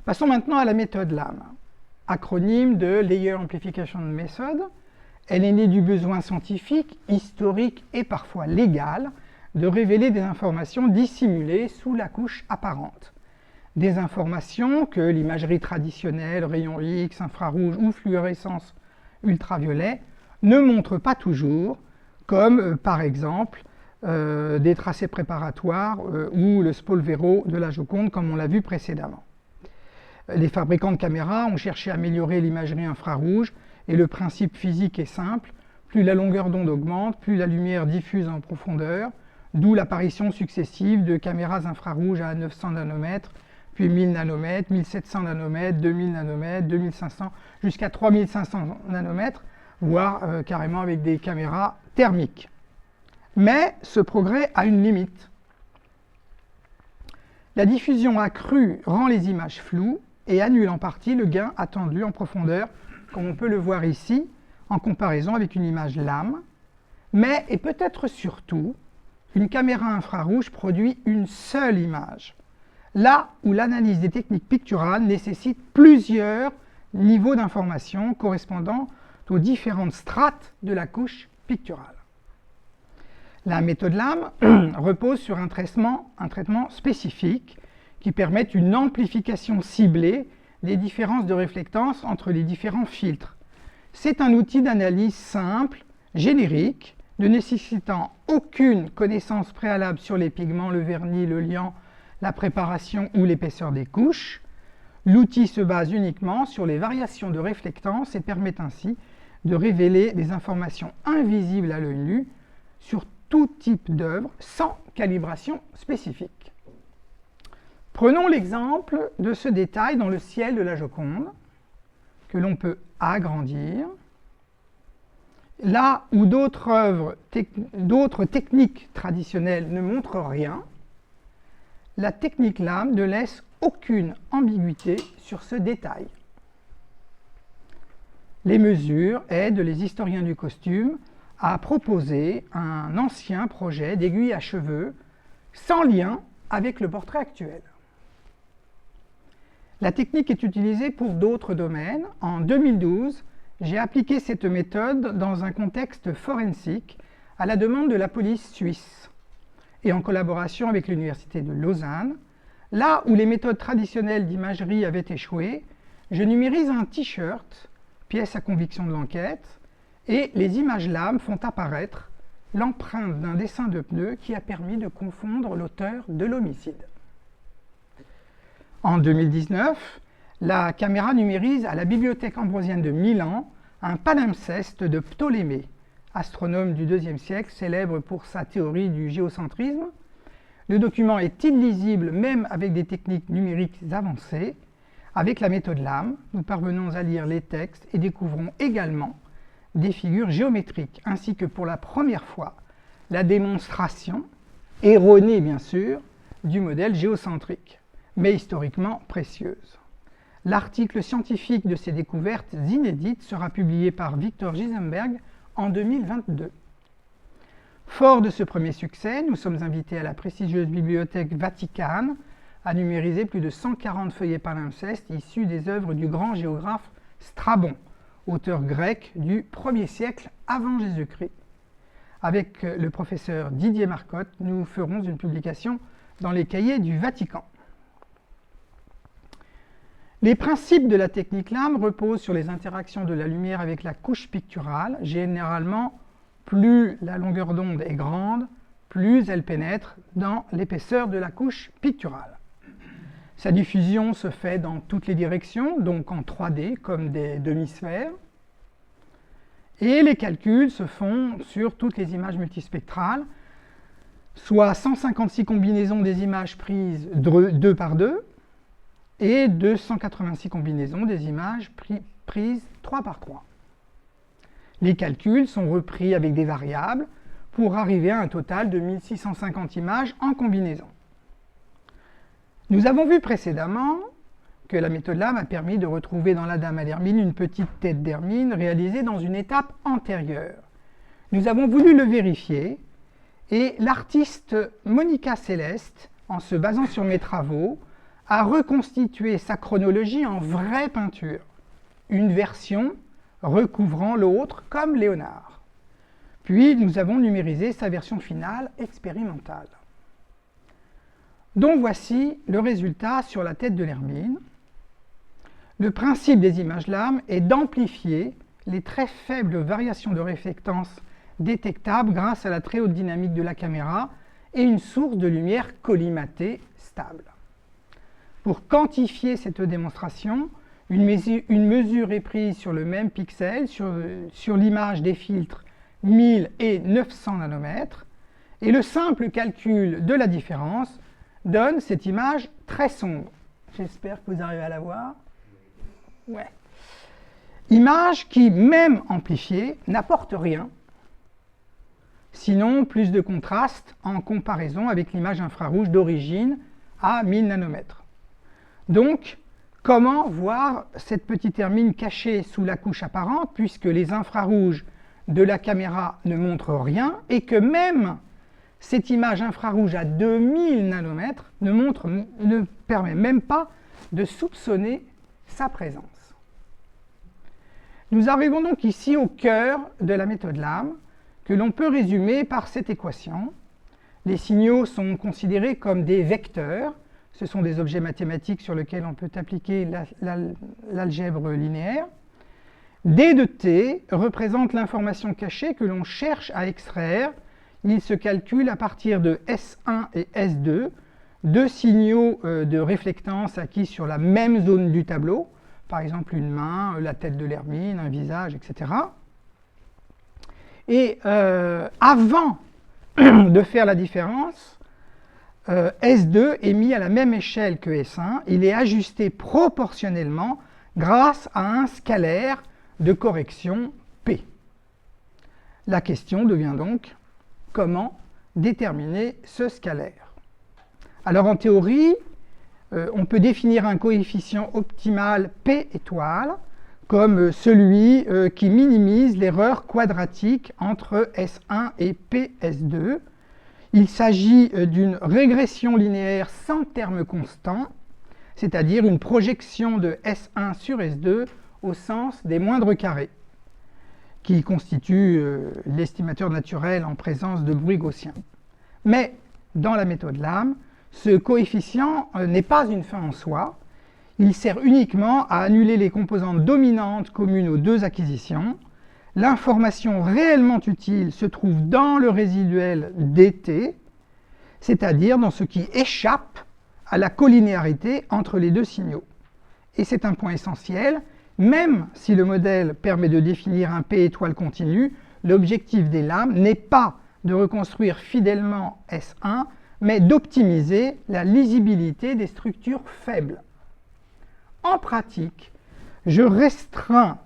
Passons maintenant à la méthode LAM, acronyme de Layer Amplification Method. Elle est née du besoin scientifique, historique et parfois légal de révéler des informations dissimulées sous la couche apparente. Des informations que l'imagerie traditionnelle, rayons X, infrarouge ou fluorescence ultraviolet ne montre pas toujours, comme par exemple des tracés préparatoires ou le Spolvero de la Joconde, comme on l'a vu précédemment. Les fabricants de caméras ont cherché à améliorer l'imagerie infrarouge et le principe physique est simple, plus la longueur d'onde augmente, plus la lumière diffuse en profondeur, d'où l'apparition successive de caméras infrarouges à 900 nanomètres, puis 1000 nanomètres, 1700 nanomètres, 2000 nanomètres, 2500, jusqu'à 3500 nanomètres, voire carrément avec des caméras thermiques. Mais ce progrès a une limite. La diffusion accrue rend les images floues et annule en partie le gain attendu en profondeur, comme on peut le voir ici, en comparaison avec une image LAM, mais, et peut-être surtout, une caméra infrarouge produit une seule image, là où l'analyse des techniques picturales nécessite plusieurs niveaux d'information correspondant aux différentes strates de la couche picturale. La méthode LAM repose sur un traitement spécifique qui permet une amplification ciblée des différences de réflectance entre les différents filtres. C'est un outil d'analyse simple, générique, ne nécessitant aucune connaissance préalable sur les pigments, le vernis, le liant, la préparation ou l'épaisseur des couches. L'outil se base uniquement sur les variations de réflectance et permet ainsi de révéler des informations invisibles à l'œil nu sur tout type d'œuvre sans calibration spécifique. Prenons l'exemple de ce détail dans le ciel de la Joconde, que l'on peut agrandir. Là où d'autres techniques traditionnelles ne montrent rien, la technique LAM ne laisse aucune ambiguïté sur ce détail. Les mesures aident les historiens du costume à proposer un ancien projet d'aiguille à cheveux sans lien avec le portrait actuel. La technique est utilisée pour d'autres domaines. En 2012, j'ai appliqué cette méthode dans un contexte forensique à la demande de la police suisse et en collaboration avec l'Université de Lausanne. Là où les méthodes traditionnelles d'imagerie avaient échoué, je numérise un t-shirt, pièce à conviction de l'enquête, et les images LAM font apparaître l'empreinte d'un dessin de pneu qui a permis de confondre l'auteur de l'homicide. En 2019, la caméra numérise à la Bibliothèque ambrosienne de Milan un palimpseste de Ptolémée, astronome du IIe siècle, célèbre pour sa théorie du géocentrisme. Le document est illisible même avec des techniques numériques avancées. Avec la méthode LAM, nous parvenons à lire les textes et découvrons également des figures géométriques, ainsi que pour la première fois la démonstration, erronée bien sûr, du modèle géocentrique, mais historiquement précieuse. L'article scientifique de ces découvertes inédites sera publié par Victor Gisenberg en 2022. Fort de ce premier succès, nous sommes invités à la prestigieuse bibliothèque Vaticane à numériser plus de 140 feuillets palimpsestes issus des œuvres du grand géographe Strabon, auteur grec du 1er siècle avant Jésus-Christ. Avec le professeur Didier Marcotte, nous ferons une publication dans les cahiers du Vatican. Les principes de la technique LAM reposent sur les interactions de la lumière avec la couche picturale. Généralement, plus la longueur d'onde est grande, plus elle pénètre dans l'épaisseur de la couche picturale. Sa diffusion se fait dans toutes les directions, donc en 3D, comme des demi-sphères. Et les calculs se font sur toutes les images multispectrales, soit 156 combinaisons des images prises 2 par 2, et 286 combinaisons des images prises 3 par 3. Les calculs sont repris avec des variables pour arriver à un total de 1650 images en combinaison. Nous avons vu précédemment que la méthode LAM a permis de retrouver dans la dame à l'hermine une petite tête d'hermine réalisée dans une étape antérieure. Nous avons voulu le vérifier et l'artiste Monica Céleste, en se basant sur mes travaux, à reconstituer sa chronologie en vraie peinture, une version recouvrant l'autre comme Léonard. Puis nous avons numérisé sa version finale expérimentale. Donc voici le résultat sur la tête de l'hermine. Le principe des images lames est d'amplifier les très faibles variations de réflectance détectables grâce à la très haute dynamique de la caméra et une source de lumière collimatée stable. Pour quantifier cette démonstration, une mesure est prise sur le même pixel, sur l'image des filtres 1000 et 900 nanomètres, et le simple calcul de la différence donne cette image très sombre. J'espère que vous arrivez à la voir. Ouais. Image qui, même amplifiée, n'apporte rien, sinon plus de contraste en comparaison avec l'image infrarouge d'origine à 1000 nanomètres. Donc, comment voir cette petite hermine cachée sous la couche apparente, puisque les infrarouges de la caméra ne montrent rien, et que même cette image infrarouge à 2000 nanomètres ne permet même pas de soupçonner sa présence. Nous arrivons donc ici au cœur de la méthode LAM, que l'on peut résumer par cette équation. Les signaux sont considérés comme des vecteurs. Ce sont des objets mathématiques sur lesquels on peut appliquer l'algèbre linéaire. D de t représente l'information cachée que l'on cherche à extraire. Il se calcule à partir de S1 et S2, deux signaux de réflectance acquis sur la même zone du tableau, par exemple une main, la tête de l'hermine, un visage, etc. Et avant de faire la différence, S2 est mis à la même échelle que S1, il est ajusté proportionnellement grâce à un scalaire de correction P. La question devient donc comment déterminer ce scalaire. Alors en théorie, on peut définir un coefficient optimal P étoile comme celui qui minimise l'erreur quadratique entre S1 et PS2. Il s'agit d'une régression linéaire sans terme constant, c'est-à-dire une projection de S1 sur S2 au sens des moindres carrés, qui constitue l'estimateur naturel en présence de bruit gaussien. Mais dans la méthode LAM, ce coefficient n'est pas une fin en soi, il sert uniquement à annuler les composantes dominantes communes aux deux acquisitions. L'information réellement utile se trouve dans le résiduel dt, c'est-à-dire dans ce qui échappe à la collinéarité entre les deux signaux. Et c'est un point essentiel, même si le modèle permet de définir un P étoile continu, l'objectif des lames n'est pas de reconstruire fidèlement S1, mais d'optimiser la lisibilité des structures faibles. En pratique, je restreins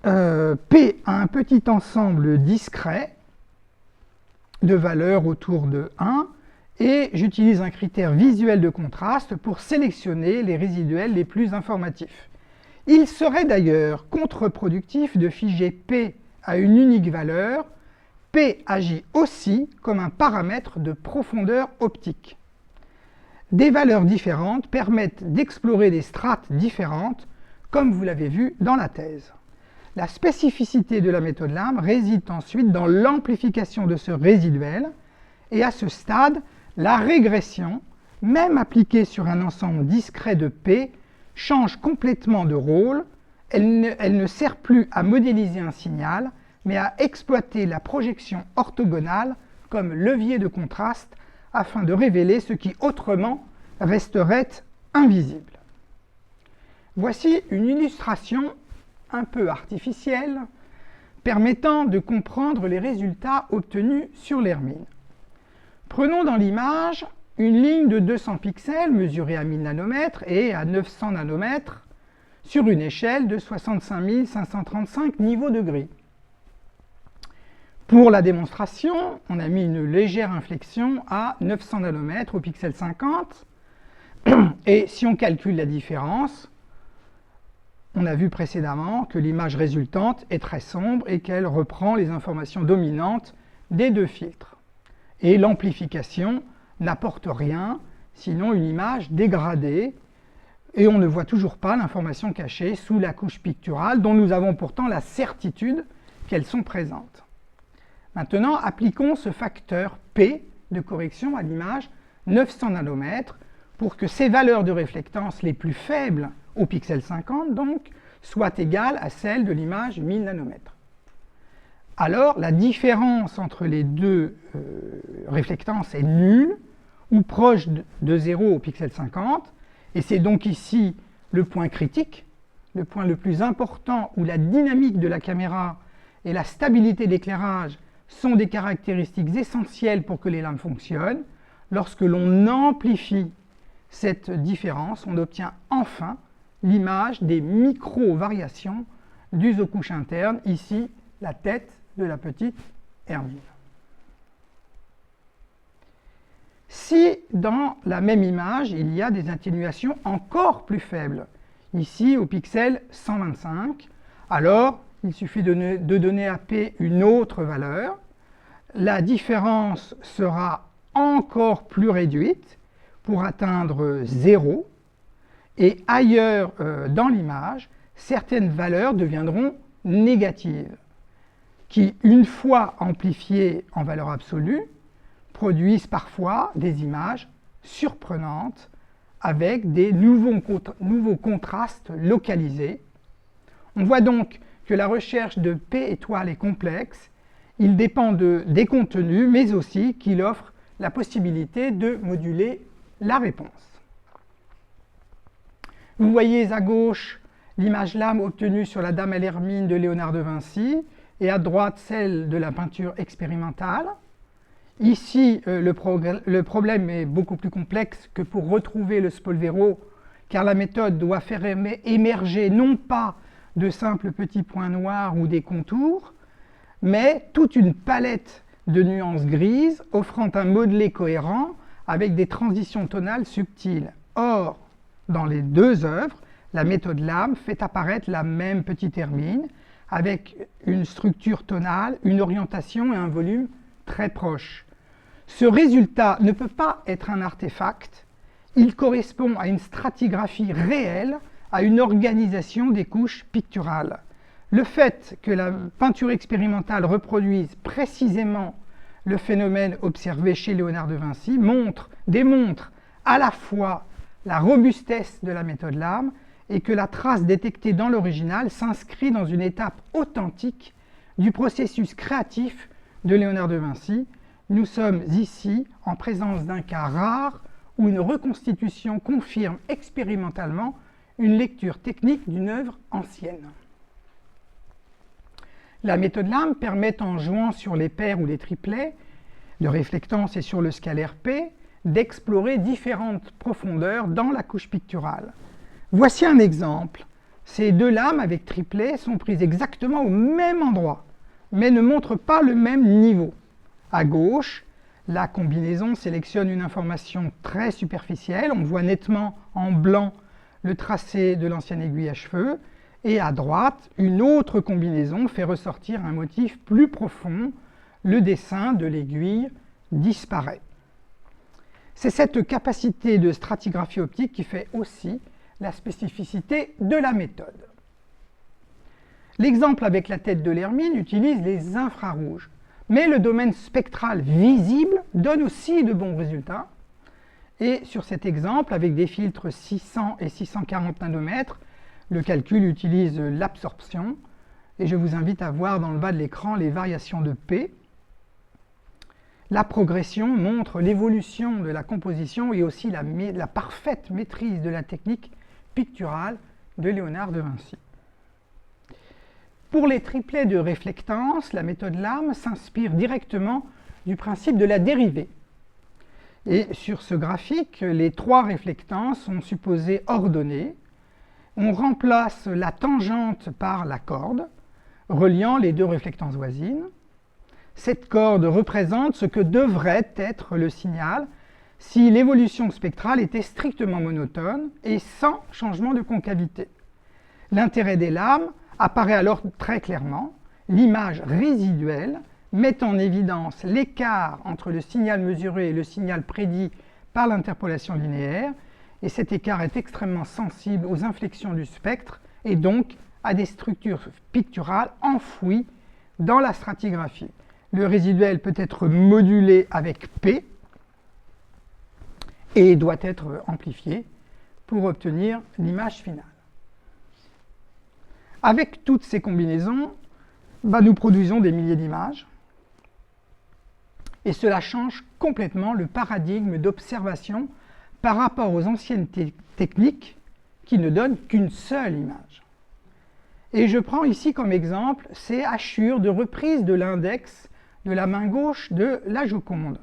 P à un petit ensemble discret de valeurs autour de 1 et j'utilise un critère visuel de contraste pour sélectionner les résiduels les plus informatifs. Il serait d'ailleurs contre-productif de figer P à une unique valeur. P agit aussi comme un paramètre de profondeur optique. Des valeurs différentes permettent d'explorer des strates différentes, comme vous l'avez vu dans la thèse. La spécificité de la méthode LAM réside ensuite dans l'amplification de ce résiduel, et à ce stade, la régression, même appliquée sur un ensemble discret de P, change complètement de rôle. Elle ne sert plus à modéliser un signal, mais à exploiter la projection orthogonale comme levier de contraste afin de révéler ce qui autrement resterait invisible. Voici une illustration un peu artificielle permettant de comprendre les résultats obtenus sur l'hermine. Prenons dans l'image une ligne de 200 pixels mesurée à 1000 nanomètres et à 900 nanomètres sur une échelle de 65 535 niveaux de gris. Pour la démonstration, on a mis une légère inflexion à 900 nanomètres au pixel 50, et si on calcule la différence, on a vu précédemment que l'image résultante est très sombre et qu'elle reprend les informations dominantes des deux filtres. Et l'amplification n'apporte rien, sinon une image dégradée, et on ne voit toujours pas l'information cachée sous la couche picturale, dont nous avons pourtant la certitude qu'elles sont présentes. Maintenant, appliquons ce facteur P de correction à l'image 900 nanomètres pour que ces valeurs de réflectance les plus faibles au pixel 50 donc soient égales à celles de l'image 1000 nanomètres. Alors la différence entre les deux réflectances est nulle ou proche de 0 au pixel 50, et c'est donc ici le point critique, le point le plus important où la dynamique de la caméra et la stabilité d'éclairage sont des caractéristiques essentielles pour que les lames fonctionnent. Lorsque l'on amplifie cette différence, on obtient enfin l'image des micro-variations du iso-couche interne, ici la tête de la petite hermine. Si dans la même image, il y a des atténuations encore plus faibles, ici au pixel 125, alors il suffit de donner à P une autre valeur. La différence sera encore plus réduite pour atteindre 0, et ailleurs dans l'image, certaines valeurs deviendront négatives, qui, une fois amplifiées en valeur absolue, produisent parfois des images surprenantes avec des nouveaux contrastes localisés. On voit donc que la recherche de P étoile est complexe. Il dépend des contenus, mais aussi qu'il offre la possibilité de moduler la réponse. Vous voyez à gauche l'image lame obtenue sur la Dame à l'hermine de Léonard de Vinci, et à droite celle de la peinture expérimentale. Ici, le problème est beaucoup plus complexe que pour retrouver le Spolvero, car la méthode doit faire émerger non pas de simples petits points noirs ou des contours, mais toute une palette de nuances grises offrant un modelé cohérent avec des transitions tonales subtiles. Or, dans les deux œuvres, la méthode lame fait apparaître la même petite hermine avec une structure tonale, une orientation et un volume très proches. Ce résultat ne peut pas être un artefact, il correspond à une stratigraphie réelle, à une organisation des couches picturales. Le fait que la peinture expérimentale reproduise précisément le phénomène observé chez Léonard de Vinci démontre à la fois la robustesse de la méthode lame et que la trace détectée dans l'original s'inscrit dans une étape authentique du processus créatif de Léonard de Vinci. Nous sommes ici en présence d'un cas rare où une reconstitution confirme expérimentalement une lecture technique d'une œuvre ancienne. La méthode lame permet, en jouant sur les paires ou les triplets de réflectance et sur le scalaire P, d'explorer différentes profondeurs dans la couche picturale. Voici un exemple. Ces deux lames avec triplet sont prises exactement au même endroit, mais ne montrent pas le même niveau. À gauche, la combinaison sélectionne une information très superficielle. On voit nettement en blanc le tracé de l'ancienne aiguille à cheveux. Et à droite, une autre combinaison fait ressortir un motif plus profond. Le dessin de l'aiguille disparaît. C'est cette capacité de stratigraphie optique qui fait aussi la spécificité de la méthode. L'exemple avec la tête de l'hermine utilise les infrarouges, mais le domaine spectral visible donne aussi de bons résultats. Et sur cet exemple, avec des filtres 600 et 640 nanomètres, le calcul utilise l'absorption, et je vous invite à voir dans le bas de l'écran les variations de P. La progression montre l'évolution de la composition et aussi la parfaite maîtrise de la technique picturale de Léonard de Vinci. Pour les triplets de réflectance, la méthode lame s'inspire directement du principe de la dérivée. Et sur ce graphique, les trois réflectances sont supposées ordonnées. On remplace la tangente par la corde, reliant les deux réflectances voisines. Cette corde représente ce que devrait être le signal si l'évolution spectrale était strictement monotone et sans changement de concavité. L'intérêt des lames apparaît alors très clairement. L'image résiduelle met en évidence l'écart entre le signal mesuré et le signal prédit par l'interpolation linéaire, et cet écart est extrêmement sensible aux inflexions du spectre et donc à des structures picturales enfouies dans la stratigraphie. Le résiduel peut être modulé avec P et doit être amplifié pour obtenir l'image finale. Avec toutes ces combinaisons, nous produisons des milliers d'images et cela change complètement le paradigme d'observation par rapport aux anciennes techniques qui ne donnent qu'une seule image. Et je prends ici comme exemple ces hachures de reprise de l'index de la main gauche de la Joconde,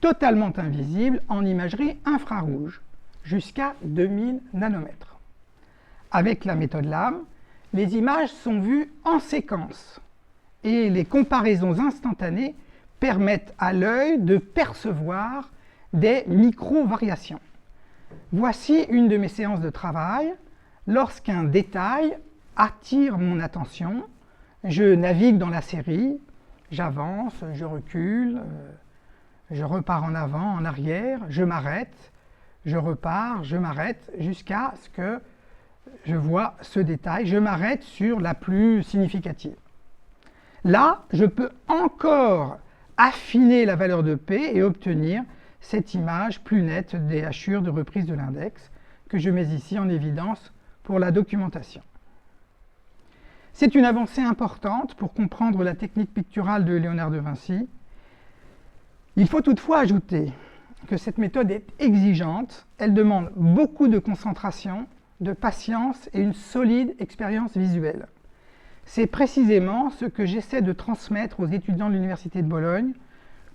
totalement invisibles en imagerie infrarouge, jusqu'à 2000 nanomètres. Avec la méthode LAM, les images sont vues en séquence et les comparaisons instantanées permettent à l'œil de percevoir des micro-variations. Voici une de mes séances de travail. Lorsqu'un détail attire mon attention, je navigue dans la série, j'avance, je recule, je repars en avant, en arrière, je m'arrête, je repars, je m'arrête, jusqu'à ce que je vois ce détail, je m'arrête sur la plus significative. Là, je peux encore affiner la valeur de P et obtenir cette image plus nette des hachures de reprise de l'index que je mets ici en évidence pour la documentation. C'est une avancée importante pour comprendre la technique picturale de Léonard de Vinci. Il faut toutefois ajouter que cette méthode est exigeante, elle demande beaucoup de concentration, de patience et une solide expérience visuelle. C'est précisément ce que j'essaie de transmettre aux étudiants de l'Université de Bologne,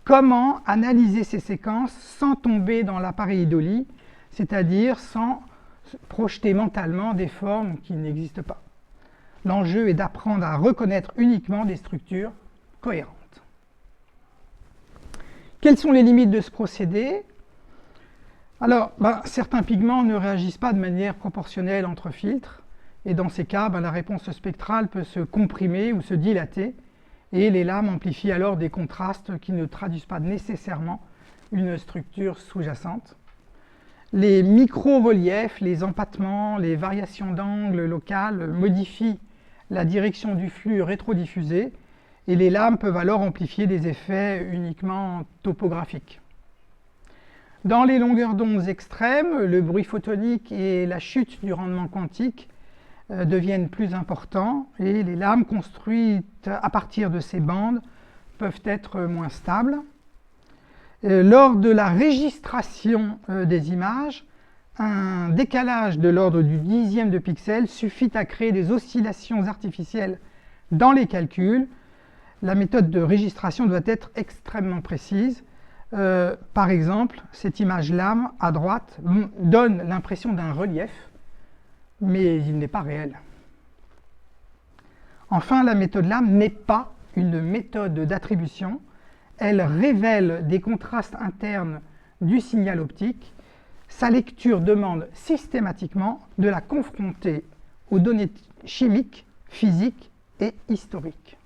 comment analyser ces séquences sans tomber dans la pareidolie, c'est-à-dire sans projeter mentalement des formes qui n'existent pas. L'enjeu est d'apprendre à reconnaître uniquement des structures cohérentes. Quelles sont les limites de ce procédé? Alors, certains pigments ne réagissent pas de manière proportionnelle entre filtres, et dans ces cas, la réponse spectrale peut se comprimer ou se dilater, et les lames amplifient alors des contrastes qui ne traduisent pas nécessairement une structure sous-jacente. Les micro-reliefs, les empattements, les variations d'angle locales modifient la direction du flux rétrodiffusé, et les lames peuvent alors amplifier des effets uniquement topographiques. Dans les longueurs d'onde extrêmes, le bruit photonique et la chute du rendement quantique deviennent plus importants et les lames construites à partir de ces bandes peuvent être moins stables. Lors de la régistration des images, un décalage de l'ordre du dixième de pixel suffit à créer des oscillations artificielles dans les calculs. La méthode de régistration doit être extrêmement précise. Par exemple, cette image lame à droite donne l'impression d'un relief, mais il n'est pas réel. Enfin, la méthode lame n'est pas une méthode d'attribution. Elle révèle des contrastes internes du signal optique. Sa lecture demande systématiquement de la confronter aux données chimiques, physiques et historiques.